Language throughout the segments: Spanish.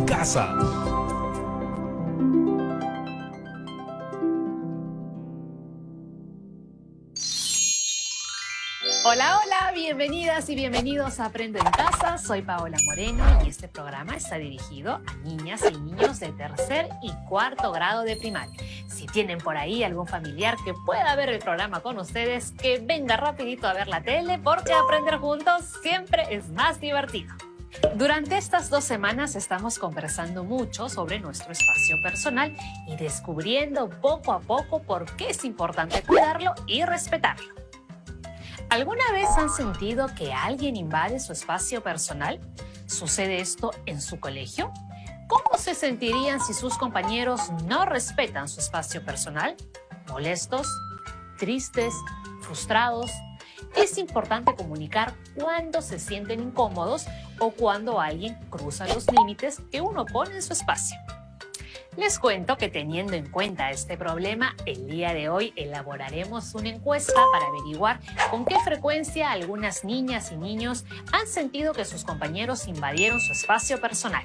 en Casa. Hola, hola, bienvenidas y bienvenidos a Aprendo en Casa. Soy Paola Moreno y este programa está dirigido a niñas y niños de tercer y cuarto grado de primaria. Si tienen por ahí algún familiar que pueda ver el programa con ustedes, que venga rapidito a ver la tele porque aprender juntos siempre es más divertido. Durante estas 2 semanas estamos conversando mucho sobre nuestro espacio personal y descubriendo poco a poco por qué es importante cuidarlo y respetarlo. ¿Alguna vez han sentido que alguien invade su espacio personal? ¿Sucede esto en su colegio? ¿Cómo se sentirían si sus compañeros no respetan su espacio personal? ¿Molestos? ¿Tristes? ¿Frustrados? Es importante comunicar cuando se sienten incómodos o cuando alguien cruza los límites que uno pone en su espacio. Les cuento que teniendo en cuenta este problema, el día de hoy elaboraremos una encuesta para averiguar con qué frecuencia algunas niñas y niños han sentido que sus compañeros invadieron su espacio personal.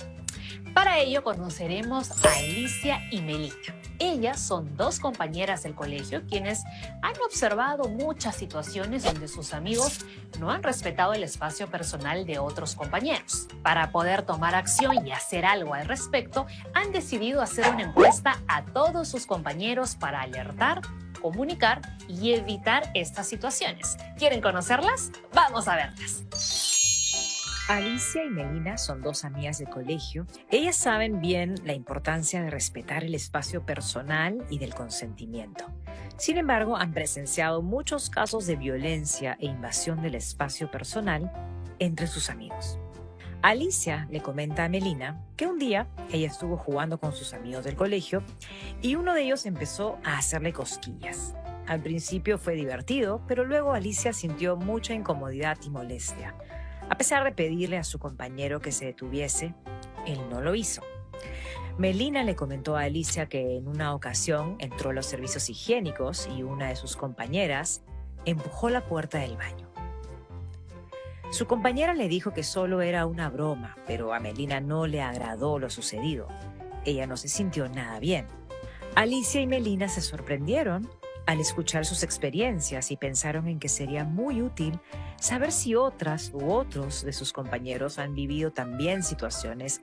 Para ello conoceremos a Alicia y Melina. Ellas son 2 compañeras del colegio quienes han observado muchas situaciones donde sus amigos no han respetado el espacio personal de otros compañeros. Para poder tomar acción y hacer algo al respecto, han decidido hacer una encuesta a todos sus compañeros para alertar, comunicar y evitar estas situaciones. ¿Quieren conocerlas? ¡Vamos a verlas! Alicia y Melina son 2 amigas de colegio. Ellas saben bien la importancia de respetar el espacio personal y del consentimiento. Sin embargo, han presenciado muchos casos de violencia e invasión del espacio personal entre sus amigos. Alicia le comenta a Melina que un día ella estuvo jugando con sus amigos del colegio y uno de ellos empezó a hacerle cosquillas. Al principio fue divertido, pero luego Alicia sintió mucha incomodidad y molestia. A pesar de pedirle a su compañero que se detuviese, él no lo hizo. Melina le comentó a Alicia que en una ocasión entró a los servicios higiénicos y una de sus compañeras empujó la puerta del baño. Su compañera le dijo que solo era una broma, pero a Melina no le agradó lo sucedido. Ella no se sintió nada bien. Alicia y Melina se sorprendieron al escuchar sus experiencias y pensaron en que sería muy útil saber si otras u otros de sus compañeros han vivido también situaciones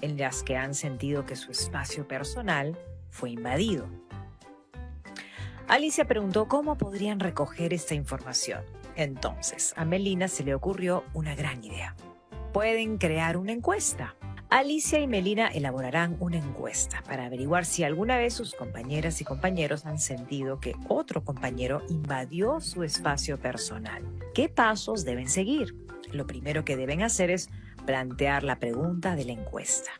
en las que han sentido que su espacio personal fue invadido. Alicia preguntó cómo podrían recoger esta información. Entonces, a Melina se le ocurrió una gran idea. Pueden crear una encuesta. Alicia y Melina elaborarán una encuesta para averiguar si alguna vez sus compañeras y compañeros han sentido que otro compañero invadió su espacio personal. ¿Qué pasos deben seguir? Lo primero que deben hacer es plantear la pregunta de la encuesta.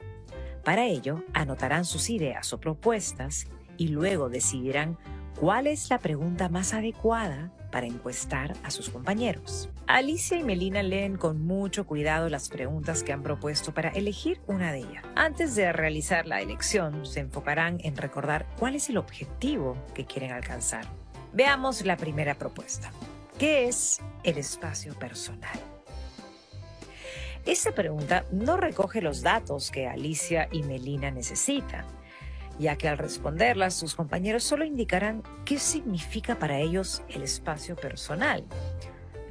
Para ello, anotarán sus ideas o propuestas y luego decidirán cuál es la pregunta más adecuada para encuestar a sus compañeros. Alicia y Melina leen con mucho cuidado las preguntas que han propuesto para elegir una de ellas. Antes de realizar la elección, se enfocarán en recordar cuál es el objetivo que quieren alcanzar. Veamos la primera propuesta. ¿Qué es el espacio personal? Esta pregunta no recoge los datos que Alicia y Melina necesitan, ya que al responderlas sus compañeros solo indicarán qué significa para ellos el espacio personal.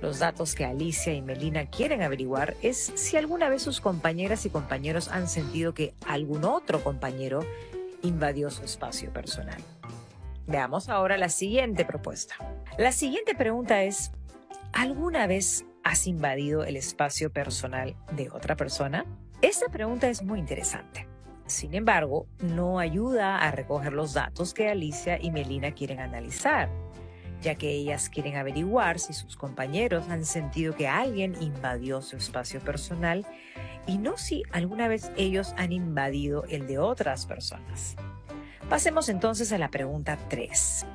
Los datos que Alicia y Melina quieren averiguar es si alguna vez sus compañeras y compañeros han sentido que algún otro compañero invadió su espacio personal. Veamos ahora la siguiente propuesta. La siguiente pregunta es, ¿alguna vez has invadido el espacio personal de otra persona? Esta pregunta es muy interesante. Sin embargo, no ayuda a recoger los datos que Alicia y Melina quieren analizar, ya que ellas quieren averiguar si sus compañeros han sentido que alguien invadió su espacio personal y no si alguna vez ellos han invadido el de otras personas. Pasemos entonces a la pregunta 3.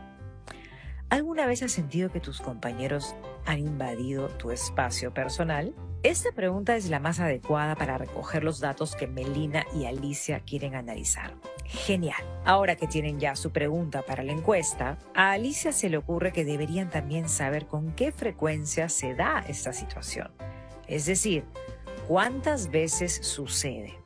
¿Alguna vez has sentido que tus compañeros han invadido tu espacio personal? Esta pregunta es la más adecuada para recoger los datos que Melina y Alicia quieren analizar. Genial. Ahora que tienen ya su pregunta para la encuesta, a Alicia se le ocurre que deberían también saber con qué frecuencia se da esta situación. Es decir, ¿cuántas veces sucede?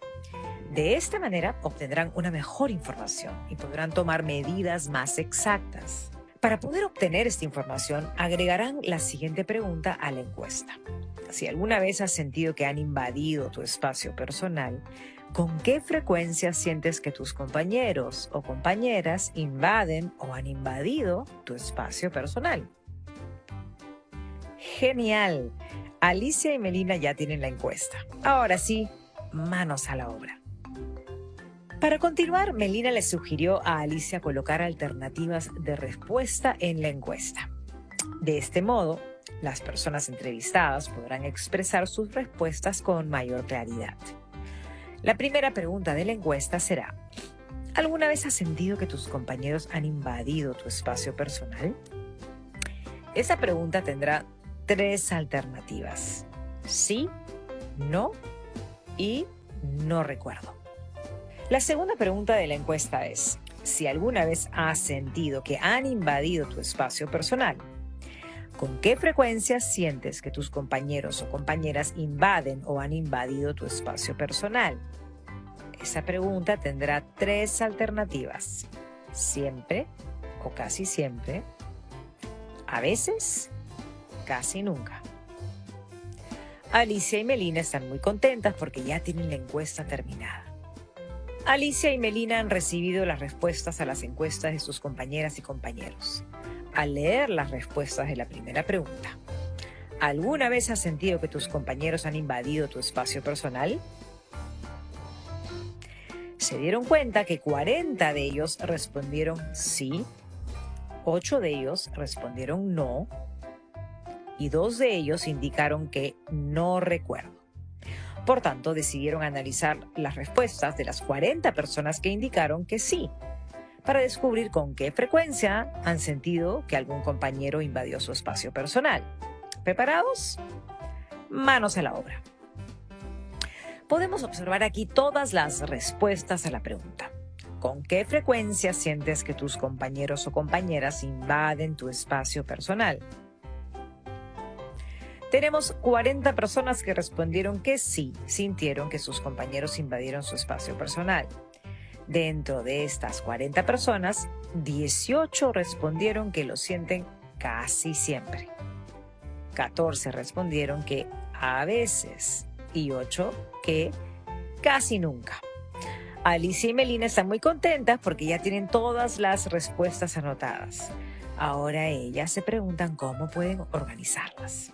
De esta manera obtendrán una mejor información y podrán tomar medidas más exactas. Para poder obtener esta información, agregarán la siguiente pregunta a la encuesta. Si alguna vez has sentido que han invadido tu espacio personal, ¿con qué frecuencia sientes que tus compañeros o compañeras invaden o han invadido tu espacio personal? ¡Genial! Alicia y Melina ya tienen la encuesta. Ahora sí, manos a la obra. Para continuar, Melina le sugirió a Alicia colocar alternativas de respuesta en la encuesta. De este modo, las personas entrevistadas podrán expresar sus respuestas con mayor claridad. La primera pregunta de la encuesta será: ¿alguna vez has sentido que tus compañeros han invadido tu espacio personal? Esa pregunta tendrá 3 alternativas: sí, no y no recuerdo. La segunda pregunta de la encuesta es: si alguna vez has sentido que han invadido tu espacio personal, ¿con qué frecuencia sientes que tus compañeros o compañeras invaden o han invadido tu espacio personal? Esa pregunta tendrá 3 alternativas: siempre o casi siempre, a veces, casi nunca. Alicia y Melina están muy contentas porque ya tienen la encuesta terminada. Alicia y Melina han recibido las respuestas a las encuestas de sus compañeras y compañeros. Al leer las respuestas de la primera pregunta, ¿alguna vez has sentido que tus compañeros han invadido tu espacio personal? Se dieron cuenta que 40 de ellos respondieron sí, 8 de ellos respondieron no y 2 de ellos indicaron que no recuerdo. Por tanto, decidieron analizar las respuestas de las 40 personas que indicaron que sí, para descubrir con qué frecuencia han sentido que algún compañero invadió su espacio personal. ¿Preparados? Manos a la obra. Podemos observar aquí todas las respuestas a la pregunta. ¿Con qué frecuencia sientes que tus compañeros o compañeras invaden tu espacio personal? Tenemos 40 personas que respondieron que sí, sintieron que sus compañeros invadieron su espacio personal. Dentro de estas 40 personas, 18 respondieron que lo sienten casi siempre. 14 respondieron que a veces y 8 que casi nunca. Alicia y Melina están muy contentas porque ya tienen todas las respuestas anotadas. Ahora ellas se preguntan cómo pueden organizarlas.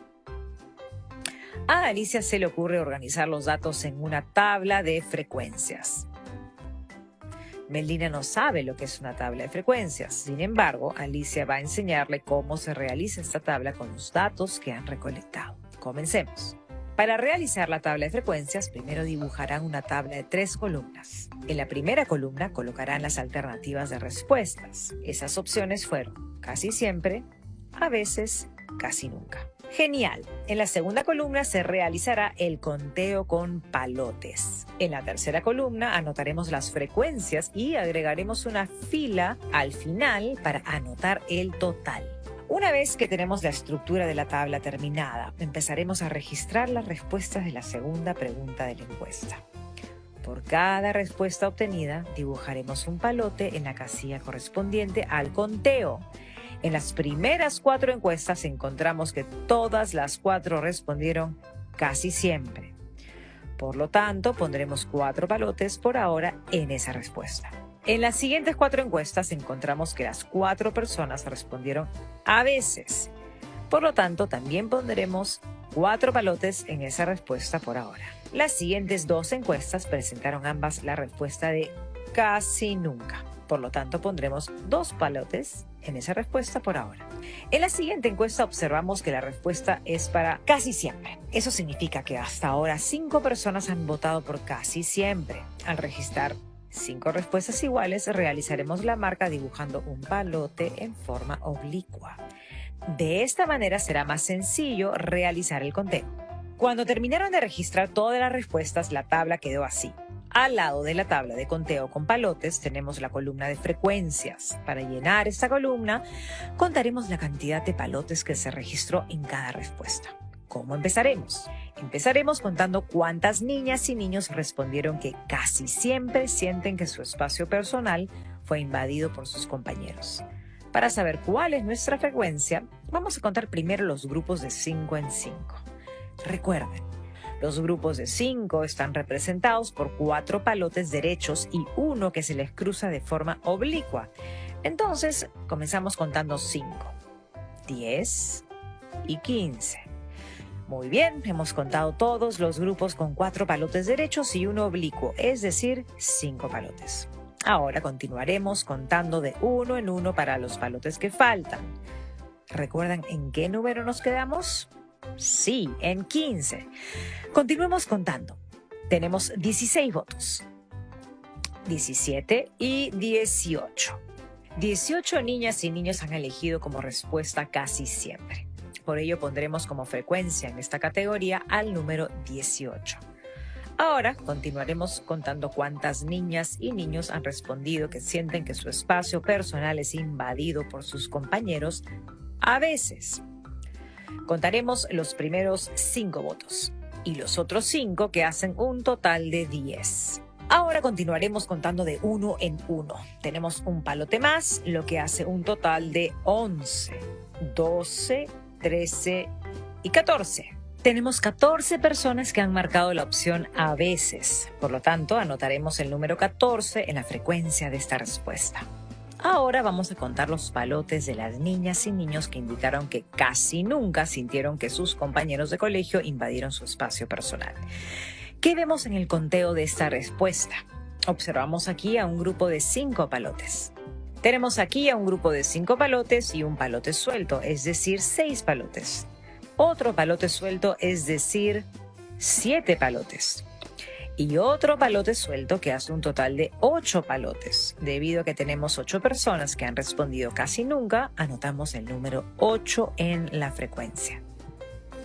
A Alicia se le ocurre organizar los datos en una tabla de frecuencias. Melina no sabe lo que es una tabla de frecuencias. Sin embargo, Alicia va a enseñarle cómo se realiza esta tabla con los datos que han recolectado. Comencemos. Para realizar la tabla de frecuencias, primero dibujarán una tabla de 3 columnas. En la primera columna colocarán las alternativas de respuestas. Esas opciones fueron casi siempre, a veces, casi nunca. Genial. En la segunda columna se realizará el conteo con palotes. En la tercera columna anotaremos las frecuencias y agregaremos una fila al final para anotar el total. Una vez que tenemos la estructura de la tabla terminada, empezaremos a registrar las respuestas de la segunda pregunta de la encuesta. Por cada respuesta obtenida, dibujaremos un palote en la casilla correspondiente al conteo. En las primeras 4 encuestas encontramos que todas las 4 respondieron casi siempre. Por lo tanto, pondremos 4 palotes por ahora en esa respuesta. En las siguientes 4 encuestas encontramos que las 4 personas respondieron a veces. Por lo tanto, también pondremos 4 palotes en esa respuesta por ahora. Las siguientes 2 encuestas presentaron ambas la respuesta de casi nunca. Por lo tanto, pondremos 2 palotes en esa respuesta por ahora. En la siguiente encuesta observamos que la respuesta es para casi siempre. Eso significa que hasta ahora 5 personas han votado por casi siempre. Al registrar 5 respuestas iguales, realizaremos la marca dibujando un palote en forma oblicua. De esta manera será más sencillo realizar el conteo. Cuando terminaron de registrar todas las respuestas, la tabla quedó así. Al lado de la tabla de conteo con palotes tenemos la columna de frecuencias. Para llenar esta columna, contaremos la cantidad de palotes que se registró en cada respuesta. ¿Cómo empezaremos? Empezaremos contando cuántas niñas y niños respondieron que casi siempre sienten que su espacio personal fue invadido por sus compañeros. Para saber cuál es nuestra frecuencia, vamos a contar primero los grupos de 5 en 5. Recuerden, los grupos de 5 están representados por 4 palotes derechos y uno que se les cruza de forma oblicua. Entonces, comenzamos contando 5, 10 y 15. Muy bien, hemos contado todos los grupos con 4 palotes derechos y uno oblicuo, es decir, 5 palotes. Ahora continuaremos contando de uno en uno para los palotes que faltan. ¿Recuerdan en qué número nos quedamos? Sí, en 15. Continuemos contando. Tenemos 16 votos, 17 y 18. 18 niñas y niños han elegido como respuesta casi siempre. Por ello pondremos como frecuencia en esta categoría al número 18. Ahora continuaremos contando cuántas niñas y niños han respondido que sienten que su espacio personal es invadido por sus compañeros a veces. Contaremos los primeros 5 votos y los otros 5 que hacen un total de 10. Ahora continuaremos contando de uno en uno. Tenemos un palote más, lo que hace un total de 11, 12, 13 y 14. Tenemos 14 personas que han marcado la opción a veces. Por lo tanto, anotaremos el número 14 en la frecuencia de esta respuesta. Ahora vamos a contar los palotes de las niñas y niños que indicaron que casi nunca sintieron que sus compañeros de colegio invadieron su espacio personal. ¿Qué vemos en el conteo de esta respuesta? Observamos aquí a un grupo de 5 palotes. Tenemos aquí a un grupo de 5 palotes y un palote suelto, es decir, 6 palotes. Otro palote suelto, es decir, 7 palotes. Y otro palote suelto que hace un total de 8 palotes. Debido a que tenemos 8 personas que han respondido casi nunca, anotamos el número 8 en la frecuencia.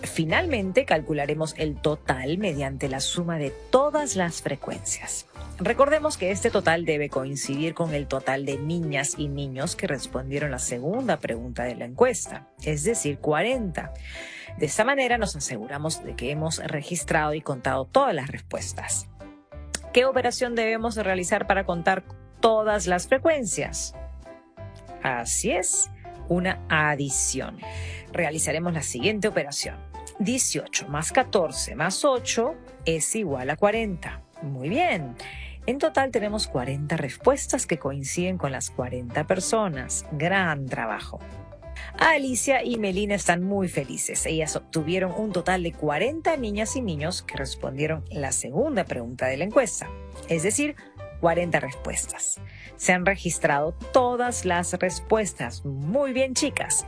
Finalmente, calcularemos el total mediante la suma de todas las frecuencias. Recordemos que este total debe coincidir con el total de niñas y niños que respondieron la segunda pregunta de la encuesta, es decir, 40. De esta manera nos aseguramos de que hemos registrado y contado todas las respuestas. ¿Qué operación debemos realizar para contar todas las frecuencias? Así es, una adición. Realizaremos la siguiente operación. 18 más 14 más 8 es igual a 40. Muy bien. En total tenemos 40 respuestas que coinciden con las 40 personas. Gran trabajo. Alicia y Melina están muy felices. Ellas obtuvieron un total de 40 niñas y niños que respondieron la segunda pregunta de la encuesta. Es decir, 40 respuestas. Se han registrado todas las respuestas. Muy bien, chicas.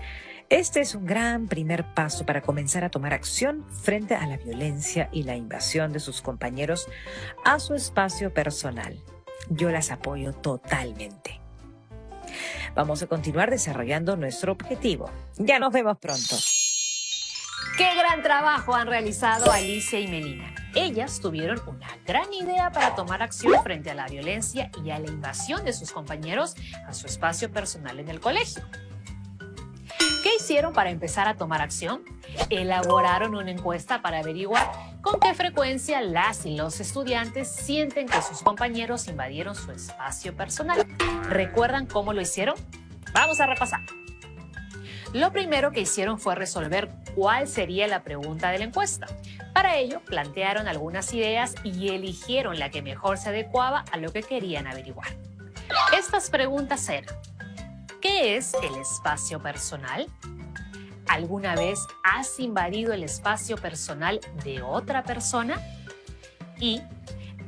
Este es un gran primer paso para comenzar a tomar acción frente a la violencia y la invasión de sus compañeros a su espacio personal. Yo las apoyo totalmente. Vamos a continuar desarrollando nuestro objetivo. Ya nos vemos pronto. ¡Qué gran trabajo han realizado Alicia y Melina! Ellas tuvieron una gran idea para tomar acción frente a la violencia y a la invasión de sus compañeros a su espacio personal en el colegio. ¿Qué hicieron para empezar a tomar acción? Elaboraron una encuesta para averiguar con qué frecuencia las y los estudiantes sienten que sus compañeros invadieron su espacio personal. ¿Recuerdan cómo lo hicieron? Vamos a repasar. Lo primero que hicieron fue resolver cuál sería la pregunta de la encuesta. Para ello, plantearon algunas ideas y eligieron la que mejor se adecuaba a lo que querían averiguar. Estas preguntas eran: ¿qué es el espacio personal? ¿Alguna vez has invadido el espacio personal de otra persona? ¿Y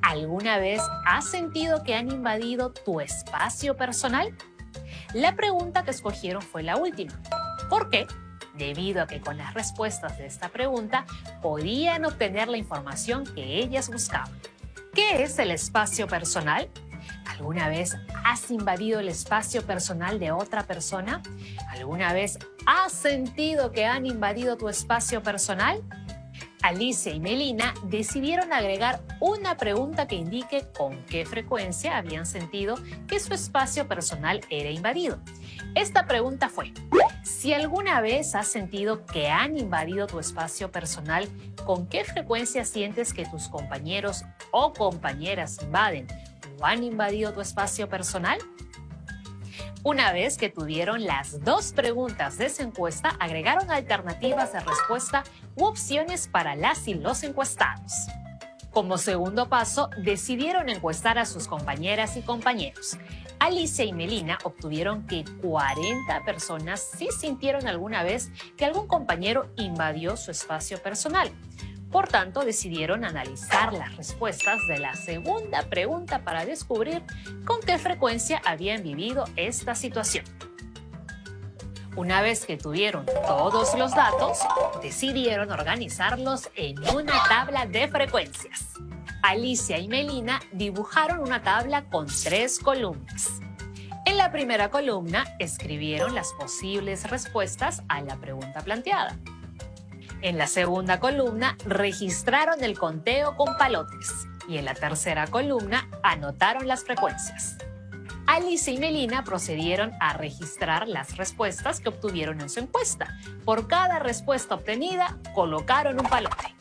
alguna vez has sentido que han invadido tu espacio personal? La pregunta que escogieron fue la última. ¿Por qué? Debido a que con las respuestas de esta pregunta podían obtener la información que ellas buscaban. ¿Qué es el espacio personal? ¿Alguna vez has invadido el espacio personal de otra persona? ¿Alguna vez has sentido que han invadido tu espacio personal? Alicia y Melina decidieron agregar una pregunta que indique con qué frecuencia habían sentido que su espacio personal era invadido. Esta pregunta fue: si alguna vez has sentido que han invadido tu espacio personal, ¿con qué frecuencia sientes que tus compañeros o compañeras invaden o han invadido tu espacio personal? Una vez que tuvieron las dos preguntas de esa encuesta, agregaron alternativas de respuesta u opciones para las y los encuestados. Como segundo paso, decidieron encuestar a sus compañeras y compañeros. Alicia y Melina obtuvieron que 40 personas sí sintieron alguna vez que algún compañero invadió su espacio personal. Por tanto, decidieron analizar las respuestas de la segunda pregunta para descubrir con qué frecuencia habían vivido esta situación. Una vez que tuvieron todos los datos, decidieron organizarlos en una tabla de frecuencias. Alicia y Melina dibujaron una tabla con 3 columnas. En la primera columna escribieron las posibles respuestas a la pregunta planteada. En la segunda columna registraron el conteo con palotes y en la tercera columna anotaron las frecuencias. Alicia y Melina procedieron a registrar las respuestas que obtuvieron en su encuesta. Por cada respuesta obtenida, colocaron un palote.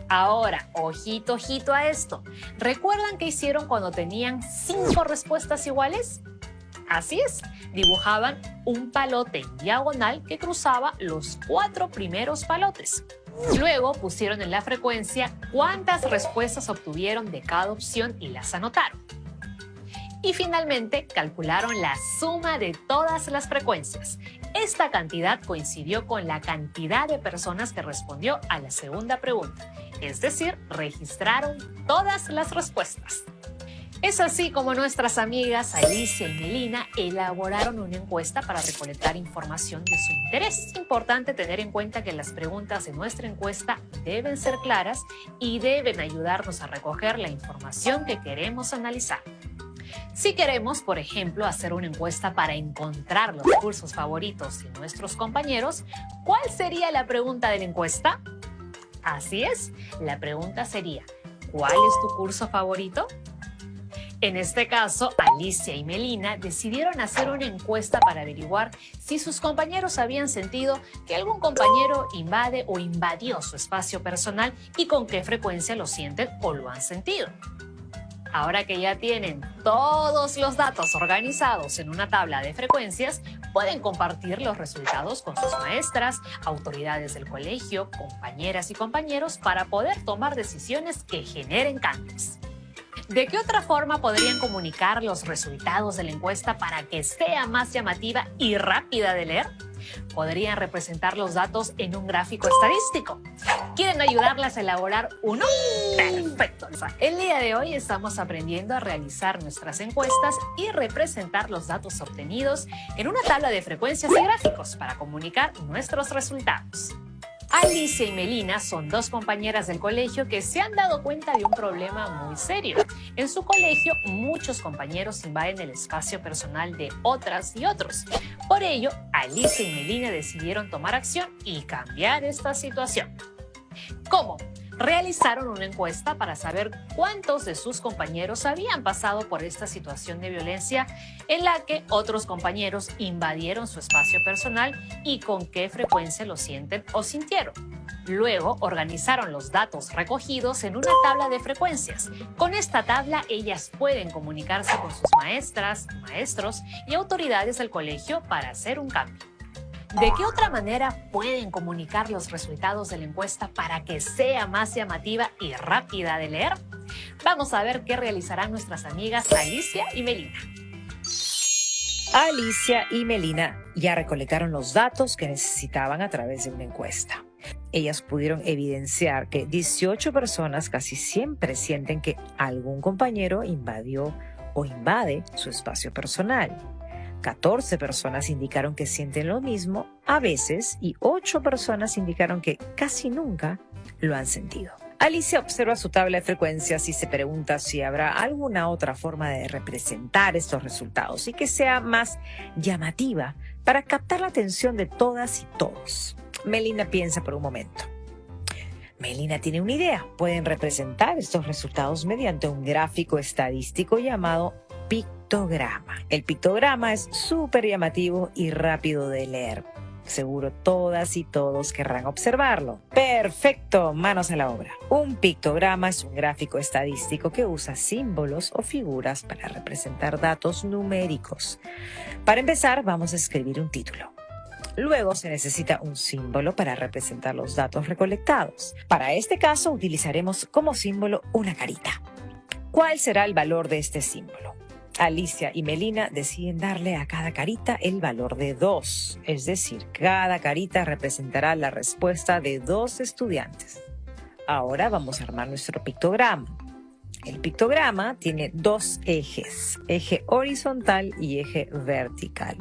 Ahora, ojito, ojito a esto. ¿Recuerdan qué hicieron cuando tenían 5 respuestas iguales? Así es, dibujaban un palote en diagonal que cruzaba los 4 primeros palotes. Luego pusieron en la frecuencia cuántas respuestas obtuvieron de cada opción y las anotaron. Y finalmente calcularon la suma de todas las frecuencias. Esta cantidad coincidió con la cantidad de personas que respondió a la segunda pregunta, es decir, registraron todas las respuestas. Es así como nuestras amigas Alicia y Melina elaboraron una encuesta para recolectar información de su interés. Es importante tener en cuenta que las preguntas de nuestra encuesta deben ser claras y deben ayudarnos a recoger la información que queremos analizar. Si queremos, por ejemplo, hacer una encuesta para encontrar los cursos favoritos de nuestros compañeros, ¿cuál sería la pregunta de la encuesta? Así es, la pregunta sería: ¿cuál es tu curso favorito? En este caso, Alicia y Melina decidieron hacer una encuesta para averiguar si sus compañeros habían sentido que algún compañero invade o invadió su espacio personal y con qué frecuencia lo sienten o lo han sentido. Ahora que ya tienen todos los datos organizados en una tabla de frecuencias, pueden compartir los resultados con sus maestras, autoridades del colegio, compañeras y compañeros para poder tomar decisiones que generen cambios. ¿De qué otra forma podrían comunicar los resultados de la encuesta para que sea más llamativa y rápida de leer? Podrían representar los datos en un gráfico estadístico. ¿Quieren ayudarlas a elaborar uno? ¡Perfecto! El día de hoy estamos aprendiendo a realizar nuestras encuestas y representar los datos obtenidos en una tabla de frecuencias y gráficos para comunicar nuestros resultados. Alicia y Melina son 2 compañeras del colegio que se han dado cuenta de un problema muy serio. En su colegio, muchos compañeros invaden el espacio personal de otras y otros. Por ello, Alicia y Melina decidieron tomar acción y cambiar esta situación. ¿Cómo? Realizaron una encuesta para saber cuántos de sus compañeros habían pasado por esta situación de violencia en la que otros compañeros invadieron su espacio personal y con qué frecuencia lo sienten o sintieron. Luego organizaron los datos recogidos en una tabla de frecuencias. Con esta tabla ellas pueden comunicarse con sus maestras, maestros y autoridades del colegio para hacer un cambio. ¿De qué otra manera pueden comunicar los resultados de la encuesta para que sea más llamativa y rápida de leer? Vamos a ver qué realizarán nuestras amigas Alicia y Melina. Alicia y Melina ya recolectaron los datos que necesitaban a través de una encuesta. Ellas pudieron evidenciar que 18 personas casi siempre sienten que algún compañero invadió o invade su espacio personal. 14 personas indicaron que sienten lo mismo a veces y 8 personas indicaron que casi nunca lo han sentido. Alicia observa su tabla de frecuencias y se pregunta si habrá alguna otra forma de representar estos resultados y que sea más llamativa para captar la atención de todas y todos. Melina piensa por un momento. Melina tiene una idea. Pueden representar estos resultados mediante un gráfico estadístico llamado pictograma. El pictograma es súper llamativo y rápido de leer. Seguro todas y todos querrán observarlo. ¡Perfecto! Manos a la obra. Un pictograma es un gráfico estadístico que usa símbolos o figuras para representar datos numéricos. Para empezar, vamos a escribir un título. Luego se necesita un símbolo para representar los datos recolectados. Para este caso utilizaremos como símbolo una carita. ¿Cuál será el valor de este símbolo? Alicia y Melina deciden darle a cada carita el valor de 2, es decir, cada carita representará la respuesta de 2 estudiantes. Ahora vamos a armar nuestro pictograma. El pictograma tiene 2 ejes, eje horizontal y eje vertical.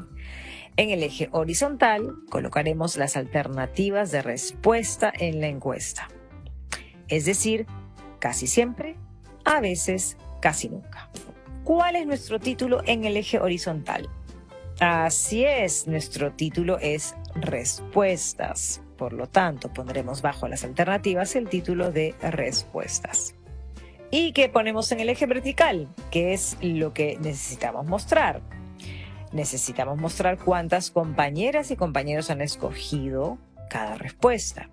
En el eje horizontal colocaremos las alternativas de respuesta en la encuesta. Es decir, casi siempre, a veces, casi nunca. ¿Cuál es nuestro título en el eje horizontal? Así es, nuestro título es Respuestas. Por lo tanto, pondremos bajo las alternativas el título de Respuestas. ¿Y qué ponemos en el eje vertical? ¿Qué es lo que necesitamos mostrar? Necesitamos mostrar cuántas compañeras y compañeros han escogido cada respuesta.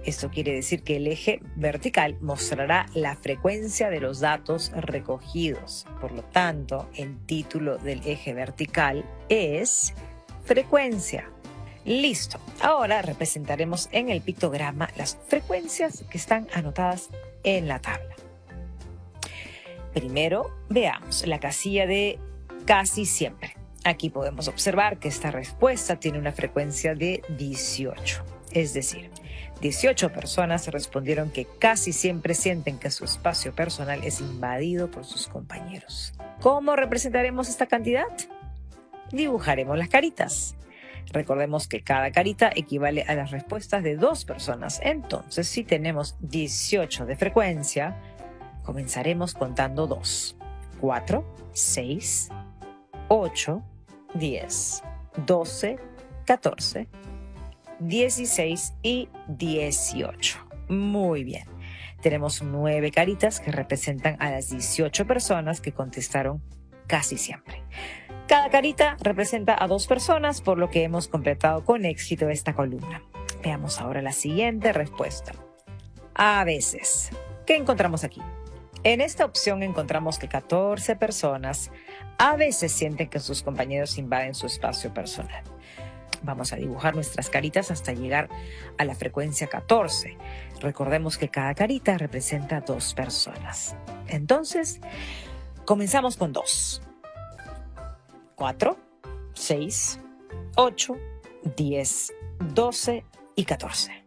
Esto quiere decir que el eje vertical mostrará la frecuencia de los datos recogidos. Por lo tanto, el título del eje vertical es frecuencia. Listo. Ahora representaremos en el pictograma las frecuencias que están anotadas en la tabla. Primero, veamos la casilla de casi siempre. Aquí podemos observar que esta respuesta tiene una frecuencia de 18. Es decir, 18 personas respondieron que casi siempre sienten que su espacio personal es invadido por sus compañeros. ¿Cómo representaremos esta cantidad? Dibujaremos las caritas. Recordemos que cada carita equivale a las respuestas de 2 personas. Entonces, si tenemos 18 de frecuencia, comenzaremos contando 2. 4, 6, 8, 10, 12, 14, 16 y 18. Muy bien. Tenemos 9 caritas que representan a las 18 personas que contestaron casi siempre. Cada carita representa a 2 personas, por lo que hemos completado con éxito esta columna. Veamos ahora la siguiente respuesta. A veces. ¿Qué encontramos aquí? En esta opción encontramos que 14 personas a veces sienten que sus compañeros invaden su espacio personal. Vamos a dibujar nuestras caritas hasta llegar a la frecuencia 14. Recordemos que cada carita representa a 2 personas. Entonces, comenzamos con 2. 4, 6, 8, 10, 12 y 14.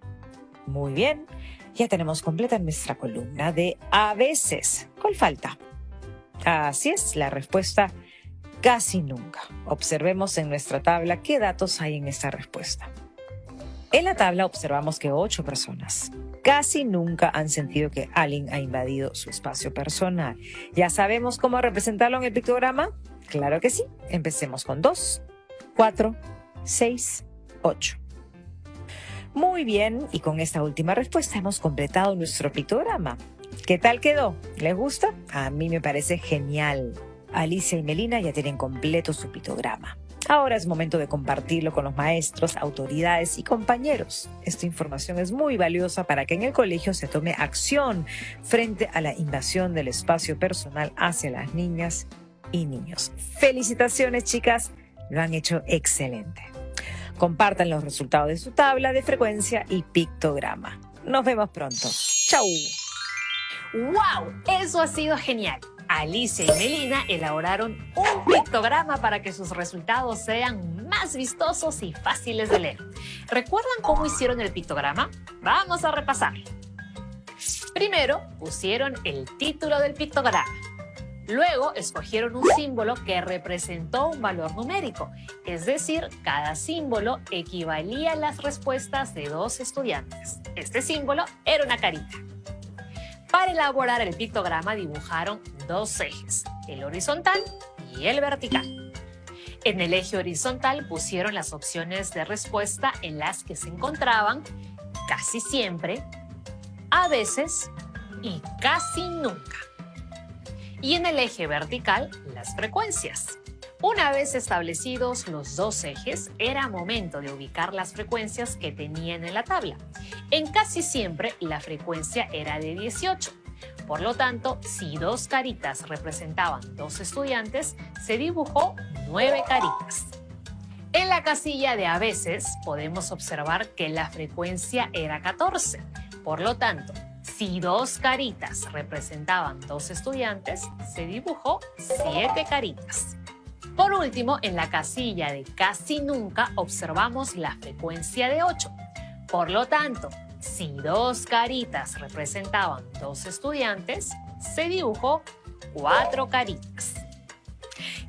Muy bien, ya tenemos completa nuestra columna de a veces. ¿Cuál falta? Así es, la respuesta casi nunca. Observemos en nuestra tabla qué datos hay en esta respuesta. En la tabla observamos que 8 personas casi nunca han sentido que alguien ha invadido su espacio personal. ¿Ya sabemos cómo representarlo en el pictograma? Claro que sí. Empecemos con 2, 4, 6, 8. Muy bien, y con esta última respuesta hemos completado nuestro pictograma. ¿Qué tal quedó? ¿Les gusta? A mí me parece genial. Alicia y Melina ya tienen completo su pictograma. Ahora es momento de compartirlo con los maestros, autoridades y compañeros. Esta información es muy valiosa para que en el colegio se tome acción frente a la invasión del espacio personal hacia las niñas y niños. Felicitaciones, chicas, lo han hecho excelente. Compartan los resultados de su tabla de frecuencia y pictograma. Nos vemos pronto. ¡Chau! ¡Wow! Eso ha sido genial. Alicia y Melina elaboraron un pictograma para que sus resultados sean más vistosos y fáciles de leer. ¿Recuerdan cómo hicieron el pictograma? Vamos a repasarlo. Primero, pusieron el título del pictograma. Luego, escogieron un símbolo que representó un valor numérico, es decir, cada símbolo equivalía a las respuestas de 2 estudiantes. Este símbolo era una carita. Para elaborar el pictograma dibujaron 2 ejes, el horizontal y el vertical. En el eje horizontal pusieron las opciones de respuesta en las que se encontraban casi siempre, a veces y casi nunca. Y en el eje vertical, las frecuencias. Una vez establecidos los dos ejes, era momento de ubicar las frecuencias que tenían en la tabla. En casi siempre, la frecuencia era de 18. Por lo tanto, si dos caritas representaban dos estudiantes, se dibujó 9 caritas. En la casilla de a veces, podemos observar que la frecuencia era 14. Por lo tanto, si dos caritas representaban dos estudiantes, se dibujó 7 caritas. Por último, en la casilla de casi nunca observamos la frecuencia de 8. Por lo tanto, si dos caritas representaban dos estudiantes, se dibujó 4 caritas.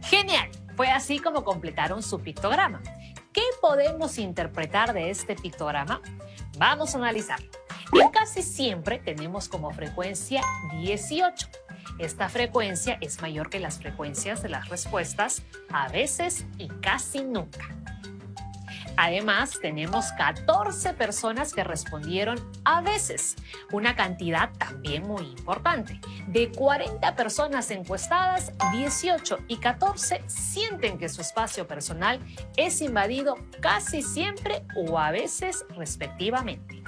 ¡Genial! Fue así como completaron su pictograma. ¿Qué podemos interpretar de este pictograma? Vamos a analizarlo. En casi siempre tenemos como frecuencia 18. Esta frecuencia es mayor que las frecuencias de las respuestas a veces y casi nunca. Además, tenemos 14 personas que respondieron a veces, una cantidad también muy importante. De 40 personas encuestadas, 18 y 14 sienten que su espacio personal es invadido casi siempre o a veces respectivamente.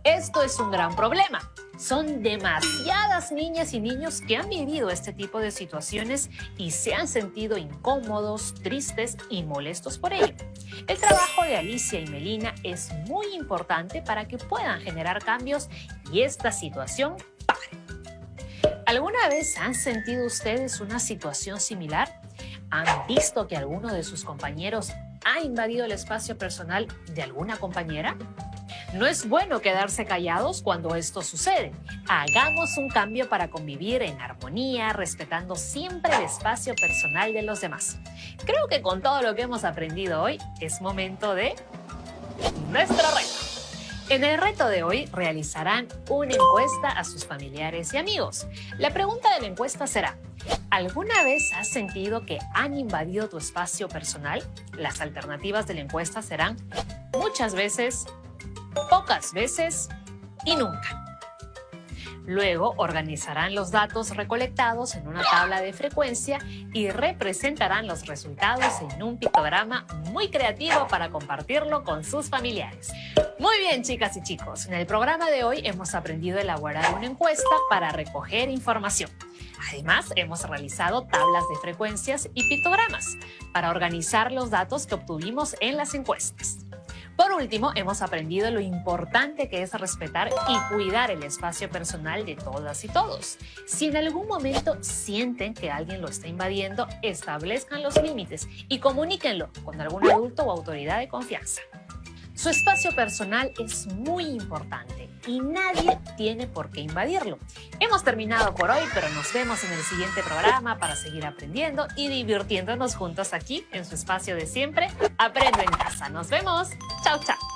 Esto es un gran problema. Son demasiadas niñas y niños que han vivido este tipo de situaciones y se han sentido incómodos, tristes y molestos por ello. El trabajo de Alicia y Melina es muy importante para que puedan generar cambios y esta situación pare. ¿Alguna vez han sentido ustedes una situación similar? ¿Han visto que alguno de sus compañeros ha invadido el espacio personal de alguna compañera? No es bueno quedarse callados cuando esto sucede. Hagamos un cambio para convivir en armonía, respetando siempre el espacio personal de los demás. Creo que con todo lo que hemos aprendido hoy, es momento de nuestro reto. En el reto de hoy realizarán una encuesta a sus familiares y amigos. La pregunta de la encuesta será: ¿alguna vez has sentido que han invadido tu espacio personal? Las alternativas de la encuesta serán muchas veces, pocas veces y nunca. Luego organizarán los datos recolectados en una tabla de frecuencia y representarán los resultados en un pictograma muy creativo para compartirlo con sus familiares. Muy bien, chicas y chicos, en el programa de hoy hemos aprendido a elaborar una encuesta para recoger información. Además, hemos realizado tablas de frecuencias y pictogramas para organizar los datos que obtuvimos en las encuestas. Por último, hemos aprendido lo importante que es respetar y cuidar el espacio personal de todas y todos. Si en algún momento sienten que alguien lo está invadiendo, establezcan los límites y comuníquenlo con algún adulto o autoridad de confianza. Su espacio personal es muy importante y nadie tiene por qué invadirlo. Hemos terminado por hoy, pero nos vemos en el siguiente programa para seguir aprendiendo y divirtiéndonos juntos aquí en su espacio de siempre, Aprendo en Casa. Nos vemos. Chao, chao.